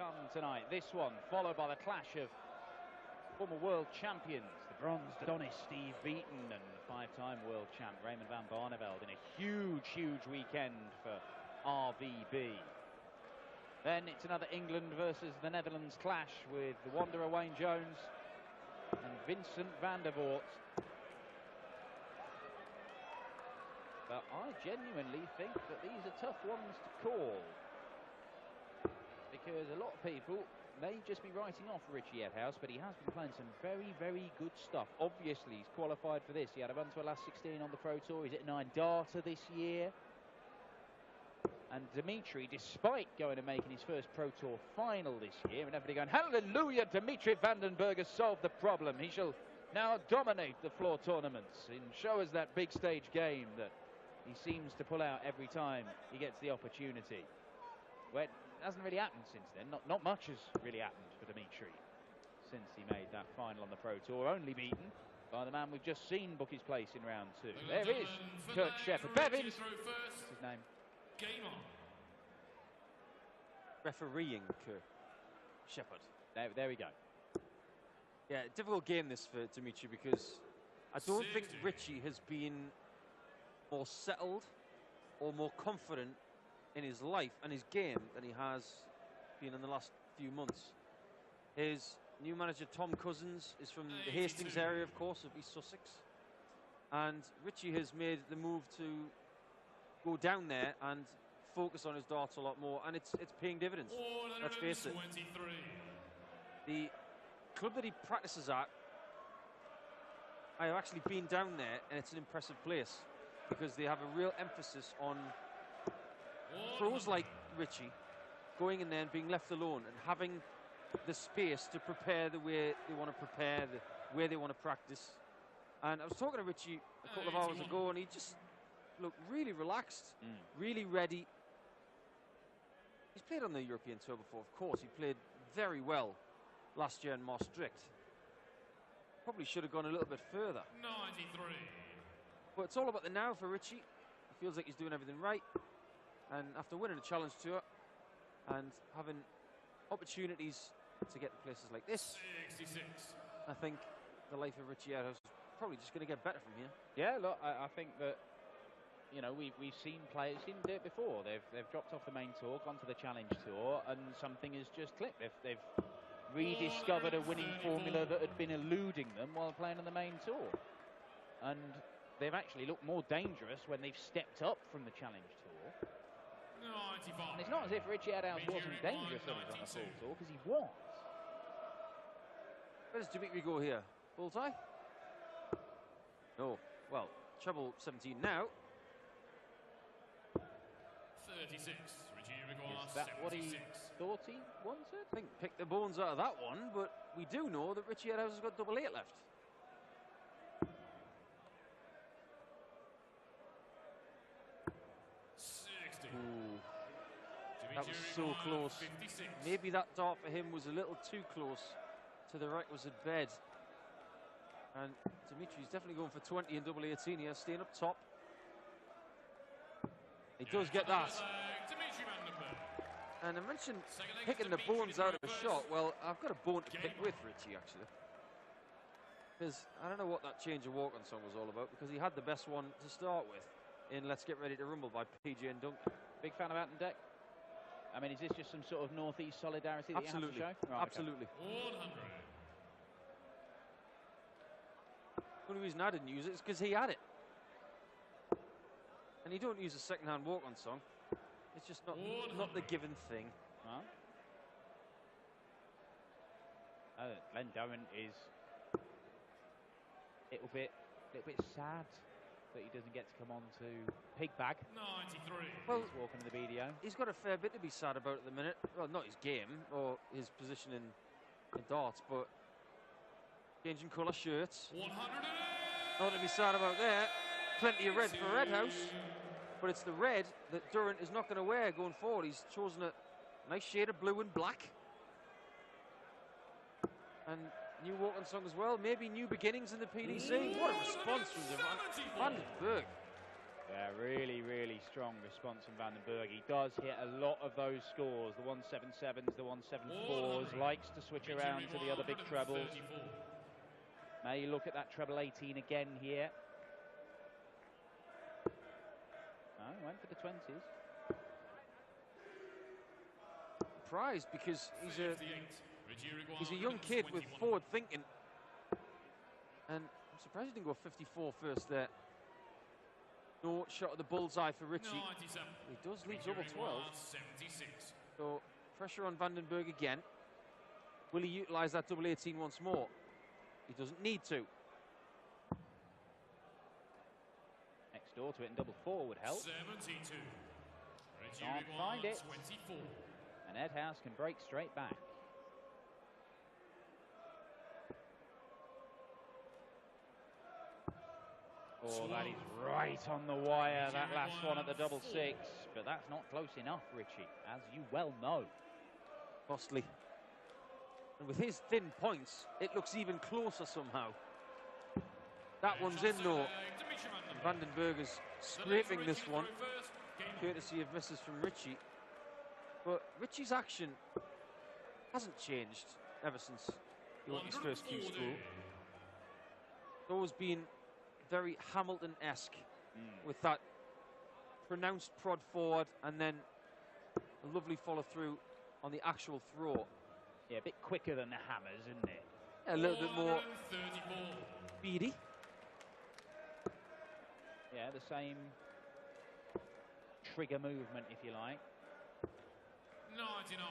come tonight. This one followed by the clash of former world champions, the bronze Adonis Steve Beaton and the five-time world champ Raymond van Barneveld in a huge weekend for RVB. Then it's another England versus the Netherlands clash with the Wanderer Wayne Jones and Vincent van der Voort. But I genuinely think that these are tough ones to call, because a lot of people may just be writing off Richie Edhouse, but he has been playing some very good stuff. Obviously, he's qualified for this. He had a run to a last 16 on the Pro Tour. He's at 9 data this year. And Dimitri, despite going and making his first Pro Tour final this year, and everybody going, hallelujah, Dimitri van den Bergh has solved the problem. He shall now dominate the floor tournaments and show us that big stage game that he seems to pull out every time he gets the opportunity. Well, it hasn't really happened since then. Not much has really happened for Dimitri since he made that final on the Pro Tour, only beaten by the man we've just seen book his place in round 2. There is Kurt Shepherd. Bevins, what's his name? Game on. Refereeing Kurt Shepherd. There we go. Yeah, difficult game this for Dimitri, because I don't think Richie has been more settled or more confident in his life and his game than he has been in the last few months. His new manager, Tom Cousins, is from the Hastings area, of course, of East Sussex. And Richie has made the move to go down there and focus on his darts a lot more, and it's paying dividends. Let's face it. The club that he practices at, I have actually been down there, and it's an impressive place, because they have a real emphasis on pros like Richie going in there and being left alone and having the space to prepare the way they want to prepare, the way they want to practice. And I was talking to Richie a couple of hours ago, and he just looked really relaxed, really ready. He's played on the European Tour before, of course. He played very well last year in Maastricht. Probably should have gone a little bit further. 93. But it's all about the now for Richie. He feels like he's doing everything right. And after winning a Challenge Tour and having opportunities to get to places like this, 66. I think the life of Richie Edhouse is probably just going to get better from here. Yeah, look, I think that, you know, we've seen players do it before. They've dropped off the main tour, gone to the Challenge Tour, and something has just clicked. They've rediscovered a winning formula that had been eluding them while playing on the main tour. And they've actually looked more dangerous when they've stepped up from the Challenge Tour. 95. And it's not as if Richie Edhouse wasn't dangerous when he was on the full tour, because he was. Where does Dimitri go here? Full tie? No. Well, treble 17 now. 36. Richie Is that what he thought he wanted? I think picked the bones out of that one, but we do know that Richie Edhouse has got double 8 left. Ooh, that was so close. 56. Maybe that dart for him was a little too close to the requisite bed. And Dimitri's definitely going for 20 in double 18 here, staying up top. He does get that. And I mentioned picking the bones out of a shot. Well, I've got a bone to pick with Richie, actually. Because I don't know what that change of walk-on song was all about, because he had the best one to start with in Let's Get Ready to Rumble by PJ and Duncan. Big fan of Out on Deck? I mean, is this just some sort of Northeast solidarity that Absolutely. you have to show? Right, absolutely. Okay. 100. The only reason I didn't use it is because he had it. And you don't use a second-hand walk-on song. It's just not the given thing. Huh? Glenn Durrant is a little bit sad that he doesn't get to come on to Pig Bag. 93. Well, he's walking to the BDO. He's got a fair bit to be sad about at the minute. Well, not his game or his position in darts, but changing colour shirts. 100. Not to be sad about there. Plenty of red for Edhouse, but it's the red that Durrant is not going to wear going forward. He's chosen a nice shade of blue and black. And new walk-on song as well. Maybe new beginnings in the PDC. What a response from Van den Bergh. Yeah, really, really strong response from Van den Bergh. He does hit a lot of those scores, the 177s, the 174s, likes to switch around to the other big trebles. May look at that treble 18 again here. No, went for the 20s. Surprised because he's a young kid with forward thinking. And I'm surprised he didn't go 54 first there. No shot at the bullseye for Richie. He does lead double 12. So pressure on Van den Bergh again. Will he utilise that double 18 once more? He doesn't need to. Next door to it and double 4 would help. 72. Can't find it. 24. And Edhouse can break straight back. Oh, that is right on the wire, that last one at the double 6. But that's not close enough, Richie, as you well know. Costly. And with his thin points, it looks even closer somehow. That one's in though. And Van den Bergh is scraping this one, courtesy of misses from Richie. But Richie's action hasn't changed ever since he won his first Q school. It's always been very Hamilton-esque with that pronounced prod forward and then a lovely follow through on the actual throw. Yeah, a bit quicker than the hammers, isn't it? Yeah, a little bit more speedy. Yeah, the same trigger movement, if you like. 99.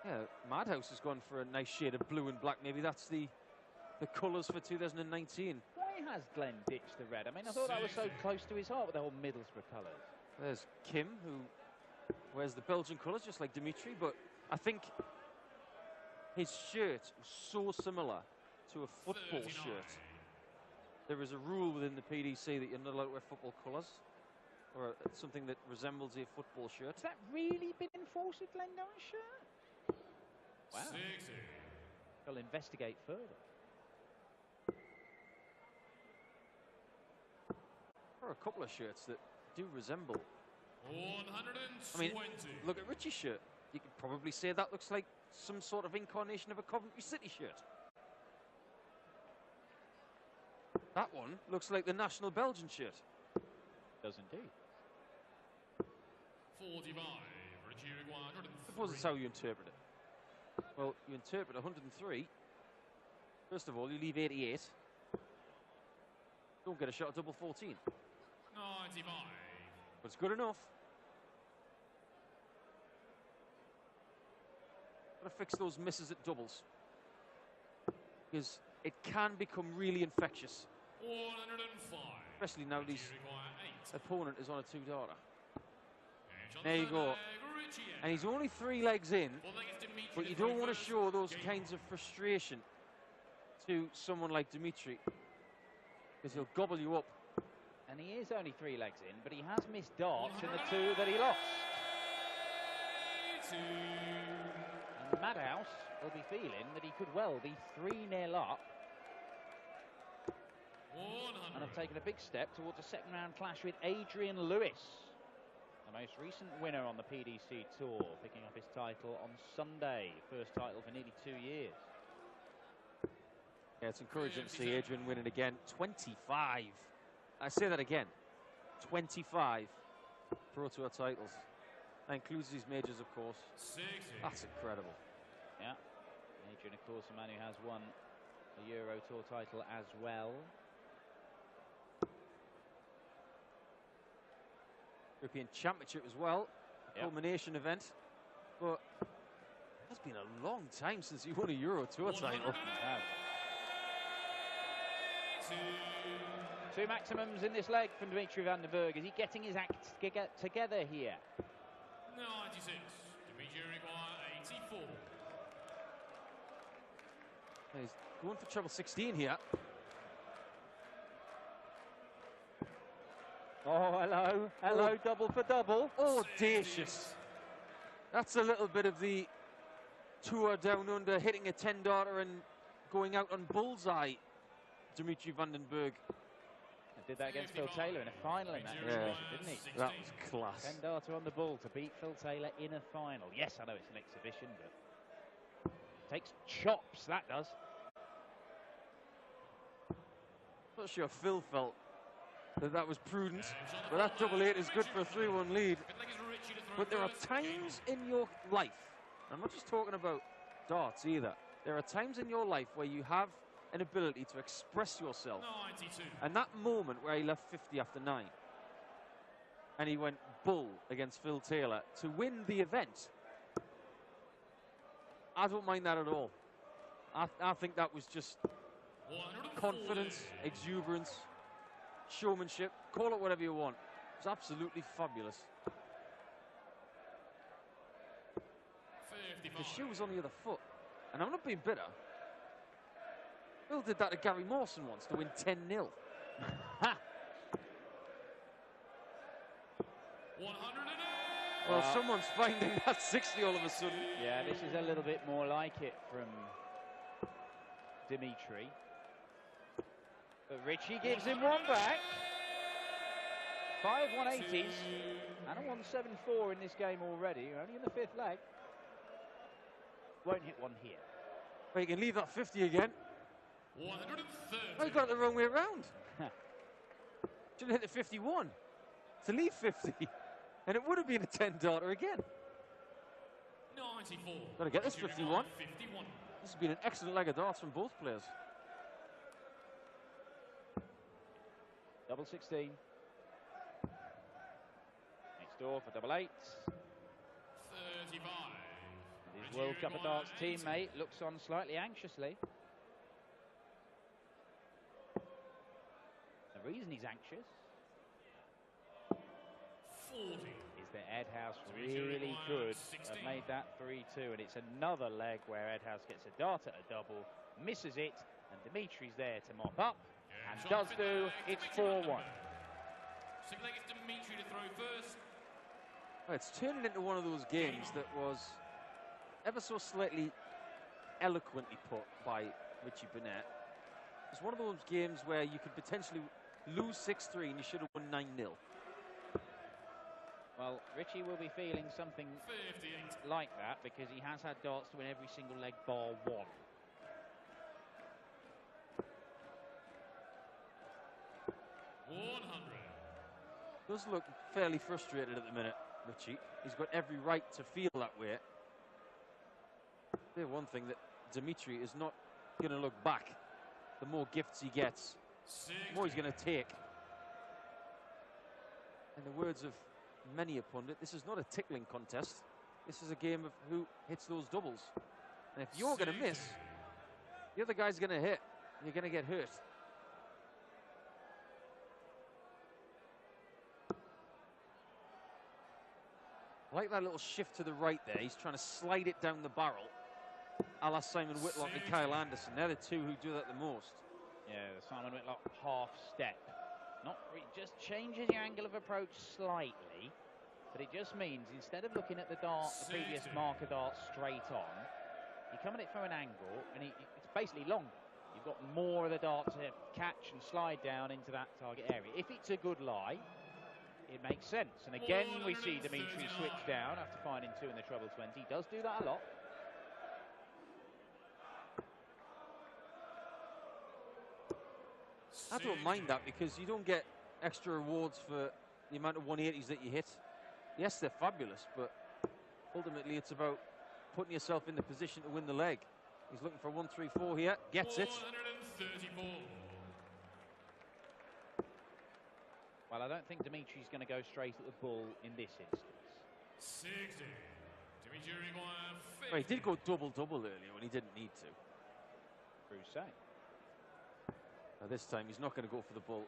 Yeah, Madhouse has gone for a nice shade of blue and black. Maybe that's the colours for 2019. Why has Glenn ditched the red? I mean, I thought that was so close to his heart with the whole Middlesbrough colours. There's Kim, who wears the Belgian colours, just like Dimitri, but I think his shirt was so similar to a football 39. shirt. There is a rule within the PDC that you're not allowed to wear football colours, or something that resembles a football shirt. Has that really been enforced with Glendowen's shirt? Wow. 60. I'll investigate further. There are a couple of shirts that do resemble. 120. I mean, look at Richie's shirt. You could probably say that looks like some sort of incarnation of a Coventry City shirt. That one looks like the national Belgian shirt. Does indeed. 45. Richie required 103. Suppose it's how you interpret it. Well, you interpret 103. First of all, you leave 88. Don't get a shot at double 14. 95. But it's good enough. Got to fix those misses at doubles, because it can become really infectious. 105. Especially now Richie his required 8. opponent is on a 2-darter. Edge on There you the go. leg, Richie And he's only 3 legs in, Well, I think it's Dimitri but you to throw don't want to first. show those Game kinds of frustration to someone like Dimitri, because he'll gobble you up. And he is only 3 legs in, but he has missed darts in the 2 that he lost. 82. And Madhouse will be feeling that he could well be 3-0 up 100. and have taken a big step towards a second round clash with Adrian Lewis, the most recent winner on the PDC Tour, picking up his title on Sunday. First title for nearly 2 years. Yeah, it's encouraging to see Adrian winning again. 25. I say that again. 25 Pro Tour titles. That includes these majors, of course. 60. That's incredible. Yeah. Adrian, of course, a man who has won the Euro Tour title as well. European Championship as well. Yep. Culmination event. But it's been a long time since he won a Euro Tour title. Yeah. 2 maximums in this leg from Dimitri Van den Bergh. Is he getting his act together here? 96. Dimitri required 84. He's going for treble 16 here. Oh, hello. Hello, Oh. double for double. Audacious. That's a little bit of the tour down under, hitting a 10-darter and going out on bullseye. Dimitri Van den Bergh. Did that against Phil Taylor in a final in that Yeah. exhibition, didn't he? That was class. 10 darter on the ball to beat Phil Taylor in a final. Yes, I know it's an exhibition, but takes chops, that does. Not sure Phil felt that was prudent, but that double 8 is good for a 3-1 lead. But there are times in your life, I'm not just talking about darts either, there are times in your life where you have an ability to express yourself. 92. And that moment where he left 50 after 9, and he went bull against Phil Taylor to win the event, I don't mind that at all. I think that was just confidence, exuberance, showmanship, call it whatever you want. It was absolutely fabulous. The shoe was on the other foot, and I'm not being bitter. Phil did that to Gary Mawson once to win 10-0. Well, someone's finding that 60 all of a sudden. Yeah, this is a little bit more like it from Dimitri. But Richie gives him one back. 5 180s and a 174 in this game already. Only in the 5th leg. Won't hit one here. Well, you can leave that 50 again. 130. Oh, you got it the wrong way around. Should have hit the 51 to leave 50. And it would have been a 10 darter again. 94. Got to get this 51. 51. This has been an excellent leg of darts from both players. Double 16. Next door for double 8. 35. His World Cup of Darts teammate looks on slightly anxiously. The reason he's anxious 40. is that Edhouse really could have made that 3-2, and it's another leg where Edhouse gets a dart at a double, misses it, and Dimitri's there to mop up, and does do. It's 4-1. Second leg is Dimitri to throw first. Well, it's turning into one of those games that was ever so slightly eloquently put by Richie Burnett. It's one of those games where you could potentially lose 6-3 and you should have won 9-0. Well, Richie will be feeling something 58. like that because he has had darts to win every single leg bar one. Does look fairly frustrated at the minute, Richie. He's got every right to feel that way. The one thing that Dimitri is not going to look back. The more gifts he gets, the more he's going to take. In the words of many a pundit, this is not a tickling contest. This is a game of who hits those doubles. And if you're going to miss, the other guy's going to hit. You're going to get hurt. I like that little shift to the right there. He's trying to slide it down the barrel, a la Simon Whitlock and Kyle Anderson. They're the two who do that the most. Yeah, the Simon Whitlock half step. Just changes your angle of approach slightly, but it just means instead of looking at the dart, the previous marker dart straight on, you come at it from an angle, and it's basically longer. You've got more of the dart to catch and slide down into that target area. If it's a good lie, it makes sense. And again, we see Dimitri switch down after finding 2 in the treble 20. He does do that a lot. I don't mind that because you don't get extra rewards for the amount of 180s that you hit. Yes, they're fabulous, but ultimately it's about putting yourself in the position to win the leg. He's looking for 134 here, gets it. 134. Well, I don't think Dimitri's going to go straight at the bull in this instance. 60. Dimitri requires 50. Well, he did go double-double earlier when he didn't need to. True say. Now this time he's not going to go for the bull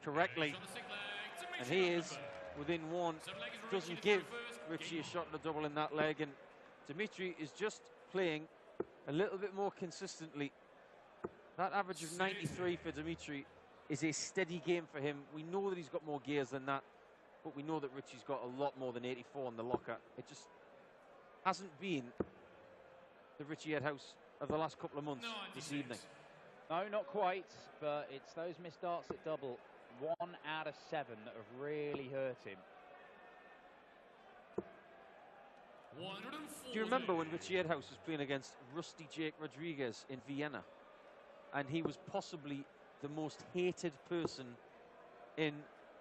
correctly. On the sixth leg, And Dimitri he on is the first. within one. Seventh leg is Doesn't to give throw first. Richie a shot at a double in that leg. And Dimitri is just playing a little bit more consistently. That average of 93 for Dimitri is a steady game for him. We know that he's got more gears than that, but we know that Richie's got a lot more than 84 in the locker. It just hasn't been the Richie Edhouse of the last couple of months this evening. No, not quite, but it's those missed darts at double. 1 out of 7 that have really hurt him. Do you remember when Richie Edhouse was playing against Rusty Jake Rodriguez in Vienna? And he was possibly the most hated person in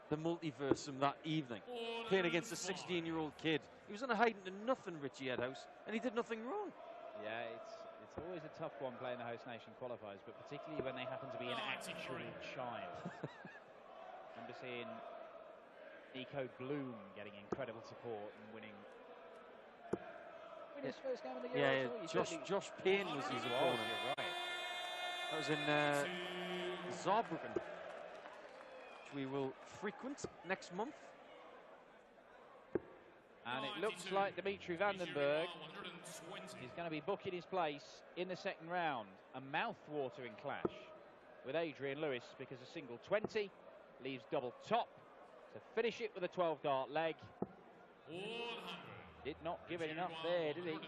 the multiversum that evening, playing against a 16-year-old kid. He was on a hiding to nothing, Richie Edhouse, and he did nothing wrong. Yeah, it's always a tough one playing the host nation qualifiers, but particularly when they happen to be an actual child. Remember seeing Nico Bloom getting incredible support and winning his first game of the year. Josh Payne was his opponent. Right. That was in Saarbrücken, which we will frequent next month. And it looks like Dimitri van den Bergh is going to be booking his place in the second round. A mouth-watering clash with Adrian Lewis, because a single 20 leaves double top to finish it with a 12-dart leg. Did not give it enough there, did he?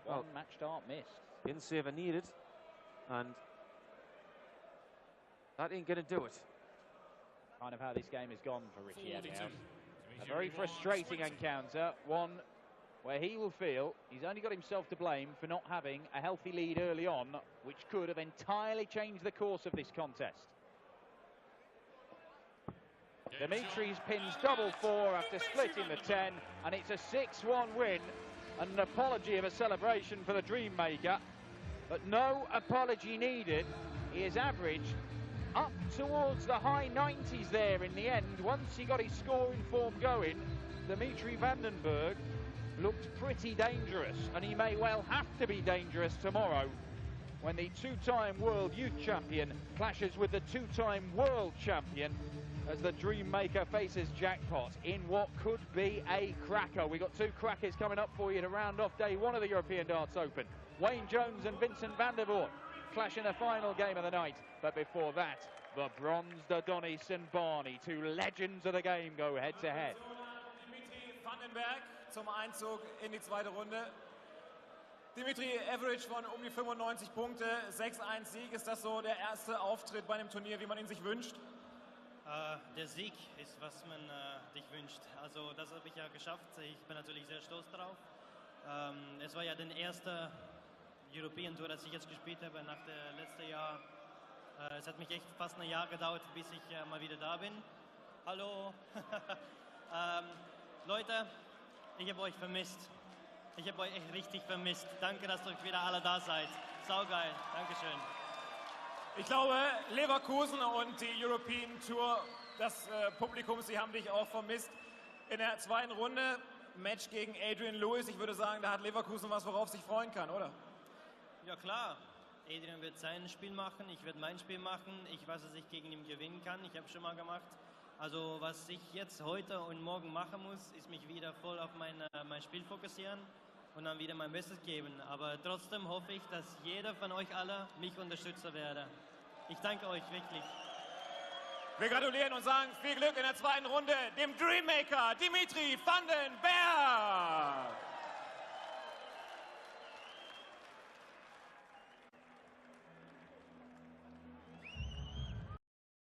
One match dart missed. Didn't see if I needed, and that ain't going to do it. Kind of how this game has gone for Richie Edhouse. A very frustrating encounter, one where he will feel he's only got himself to blame for not having a healthy lead early on, which could have entirely changed the course of this contest. Dimitri's pins double 4 after splitting the 10, and it's a 6-1 win, and an apology of a celebration for the Dreammaker, but no apology needed. He has averaged up towards the high 90s there in the end. Once he got his scoring form going, Dimitri van den Bergh looked pretty dangerous, and he may well have to be dangerous tomorrow when the two-time world youth champion clashes with the two-time world champion as the Dreammaker faces Jackpot in what could be a cracker. We've got two crackers coming up for you to round off day 1 of the European Darts Open. Wayne Jones and Vincent van der Voort clash in the final game of the night. But before that, the bronzed Adonis and Barney, two legends of the game, go head-to-head. Dimitri van den Bergh zum Einzug in die zweite Runde. Dimitri, Average von um die 95 Punkte, 6-1 Sieg. Ist das so der erste Auftritt bei einem Turnier, wie man ihn sich wünscht? Der Sieg ist, was man sich wünscht. Also das habe ich ja geschafft. Ich bin natürlich sehr stolz darauf. Es war ja der erste European Tour, das ich jetzt gespielt habe nach dem letzten Jahr. Es hat mich echt fast ein Jahr gedauert, bis ich mal wieder da bin. Hallo. Leute, ich habe euch vermisst. Ich habe euch echt richtig vermisst. Danke, dass ihr wieder alle da seid. Saugeil. Dankeschön. Ich glaube, Leverkusen und die European Tour, das Publikum, sie haben dich auch vermisst. In der zweiten Runde, Match gegen Adrian Lewis. Ich würde sagen, da hat Leverkusen was, worauf sich freuen kann, oder? Ja, klar. Adrian wird sein Spiel machen, ich werde mein Spiel machen. Ich weiß, dass ich gegen ihn gewinnen kann. Ich habe schon mal gemacht. Also, was ich jetzt heute und morgen machen muss, ist mich wieder voll auf mein Spiel fokussieren und dann wieder mein Bestes geben. Aber trotzdem hoffe ich, dass jeder von euch alle mich unterstützen werde. Ich danke euch wirklich. Wir gratulieren und sagen viel Glück in der zweiten Runde dem Dreammaker Dimitri van den Bergh.